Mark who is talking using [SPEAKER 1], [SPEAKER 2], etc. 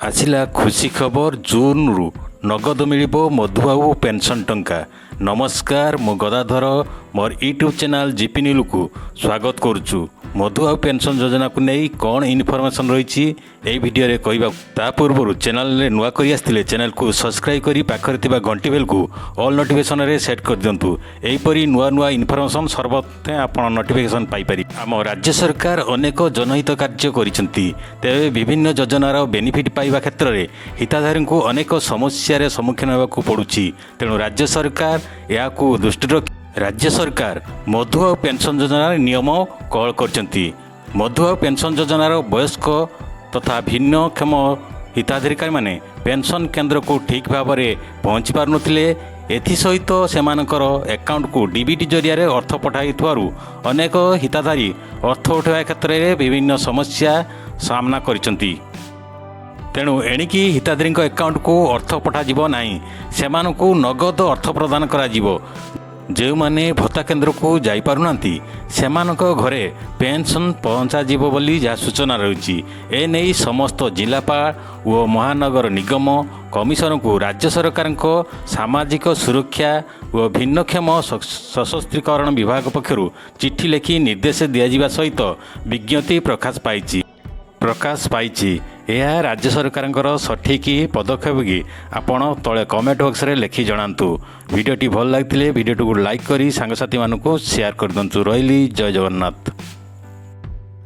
[SPEAKER 1] ଆସିଲା ଖୁସି ଖବର। ଜୁନ୍ରୁ ନଗଦ ମିଳିବ ମଧୁବାବୁ ପେନ୍ସନ୍ ଟଙ୍କା। ନମସ୍କାର, ମୁଁ ଗଦାଧର ମୋର ୟୁଟ୍ୟୁବ୍ ଚ୍ୟାନେଲ୍ ଜିପି ନ୍ୟୁଜ୍କୁ ସ୍ୱାଗତ କରୁଛୁ। ମଧୁବାବୁ ପେନ୍ସନ୍ ଯୋଜନାକୁ ନେଇ କ'ଣ ଇନଫର୍ମେସନ୍ ରହିଛି ଏହି ଭିଡ଼ିଓରେ କହିବା। ତା ପୂର୍ବରୁ ଚ୍ୟାନେଲରେ ନୂଆ କରି ଆସିଥିଲେ ଚ୍ୟାନେଲକୁ ସବସ୍କ୍ରାଇବ୍ କରି ପାଖରେ ଥିବା ଘଣ୍ଟି ବେଲ୍କୁ ଅଲ୍ ନୋଟିଫିକେସନ୍ରେ ସେଟ୍ କରିଦିଅନ୍ତୁ। ଏହିପରି ନୂଆ ନୂଆ ଇନଫର୍ମେସନ୍ ସର୍ବଦା ଆପଣ ନୋଟିଫିକେସନ୍ ପାଇପାରିବେ। ଆମ ରାଜ୍ୟ ସରକାର ଅନେକ ଜନହିତ କାର୍ଯ୍ୟ କରିଛନ୍ତି, ତେବେ ବିଭିନ୍ନ ଯୋଜନାର ବେନିଫିଟ୍ ପାଇବା କ୍ଷେତ୍ରରେ ହିତାଧାରୀଙ୍କୁ ଅନେକ ସମସ୍ୟାର ସମ୍ମୁଖୀନ ହେବାକୁ ପଡ଼ୁଛି। ତେଣୁ ରାଜ୍ୟ ସରକାର ଏହାକୁ ଦୃଷ୍ଟିରେ ରଖି ରାଜ୍ୟ ସରକାର ମଧୁବାବୁ ପେନ୍ସନ୍ ଯୋଜନାର ନିୟମ କୋହଳ କରିଛନ୍ତି। ମଧୁବାବୁ ପେନ୍ସନ୍ ଯୋଜନାର ବୟସ୍କ ତଥା ଭିନ୍ନକ୍ଷମ ହିତାଧିକାରୀମାନେ ପେନ୍ସନ୍ କେନ୍ଦ୍ରକୁ ଠିକ୍ ଭାବରେ ପହଞ୍ଚି ପାରୁନଥିଲେ। ଏଥିସହିତ ସେମାନଙ୍କର ଆକାଉଣ୍ଟକୁ ଡିବିଟି ଜରିଆରେ ଅର୍ଥ ପଠାଇଥିବାରୁ ଅନେକ ହିତାଧାରୀ ଅର୍ଥ ଉଠାଇବା କ୍ଷେତ୍ରରେ ବିଭିନ୍ନ ସମସ୍ୟା ସାମ୍ନା କରିଛନ୍ତି। ତେଣୁ ଏଣିକି ହିତାଧିକାରୀଙ୍କ ଆକାଉଣ୍ଟକୁ ଅର୍ଥ ପଠାଯିବ ନାହିଁ, ସେମାନଙ୍କୁ ନଗଦ ଅର୍ଥ ପ୍ରଦାନ କରାଯିବ। ଯେଉଁମାନେ ଭତ୍ତା କେନ୍ଦ୍ରକୁ ଯାଇପାରୁନାହାନ୍ତି ସେମାନଙ୍କ ଘରେ ପେନ୍ସନ୍ ପହଞ୍ଚାଯିବ ବୋଲି ଯାହା ସୂଚନା ରହିଛି। ଏନେଇ ସମସ୍ତ ଜିଲ୍ଲାପାଳ ଓ ମହାନଗର ନିଗମ କମିଶନରଙ୍କୁ ରାଜ୍ୟ ସରକାରଙ୍କ ସାମାଜିକ ସୁରକ୍ଷା ଓ ଭିନ୍ନକ୍ଷମ ସଶସ୍ତ୍ରୀକରଣ ବିଭାଗ ପକ୍ଷରୁ ଚିଠି ଲେଖି ନିର୍ଦ୍ଦେଶ ଦିଆଯିବା ସହିତ ବିଜ୍ଞପ୍ତି ପ୍ରକାଶ ପାଇଛି। ଏହା ରାଜ୍ୟ ସରକାରଙ୍କର ସଠିକ୍ ପଦକ୍ଷେପ କି ଆପଣ ତଳେ କମେଣ୍ଟ ବକ୍ସରେ ଲେଖି ଜଣାନ୍ତୁ। ଭିଡ଼ିଓଟି ଭଲ ଲାଗିଥିଲେ ଭିଡ଼ିଓଟିକୁ ଲାଇକ୍ କରି ସାଙ୍ଗସାଥିମାନଙ୍କୁ ସେୟାର କରିଦିଅନ୍ତୁ। ରହିଲି, ଜୟ ଜଗନ୍ନାଥ।